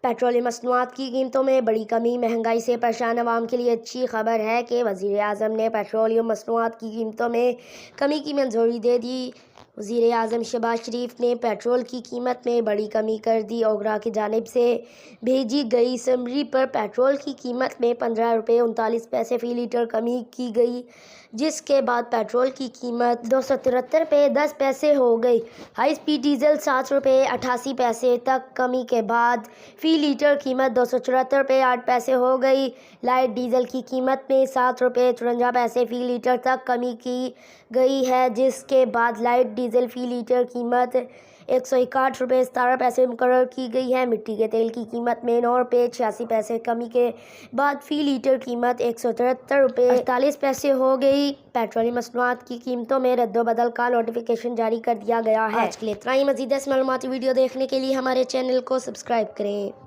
Petrol مصنوعات کی قیمتوں میں بڑی کمی، مہنگائی سے پریشان عوام کے لیے اچھی خبر ہے کہ وزیر اعظم نے پیٹرولیم مصنوعات کی قیمتوں میں کمی کی منظوری دے دی۔ وزیر اعظم شہباز شریف نے پیٹرول کی قیمت میں بڑی کمی کر دی۔ اوگرا کی جانب سے بھیجی گئی سمری پر پیٹرول کی قیمت میں 15 روپے 39 پیسے فی لیٹر کمی کی گئی، جس کے بعد پیٹرول کی قیمت 273 روپے 10 پیسے ہو گئی۔ ہائی اسپیڈ ڈیزل 7 روپے 88 پیسے تک کمی کے بعد فی لیٹر قیمت 274 روپے 8 پیسے ہو گئی۔ لائٹ ڈیزل کی قیمت میں 7 روپے 54 پیسے فی لیٹر تک کمی کی گئی ہے، جس کے بعد لائٹ ڈیزل فی لیٹر قیمت 161 روپے 17 پیسے مقرر کی گئی ہے۔ مٹی کے تیل کی قیمت میں 9 روپے 86 پیسے کمی کے بعد فی لیٹر قیمت 173 روپے 48 پیسے ہو گئی۔ پیٹرول مصنوعات کی قیمتوں میں رد و بدل کا نوٹیفیکیشن جاری کر دیا گیا ہے۔ آج کے لیے اتنا ہی۔ مزید معلوماتی ویڈیو دیکھنے کے لیے ہمارے چینل کو سبسکرائب کریں۔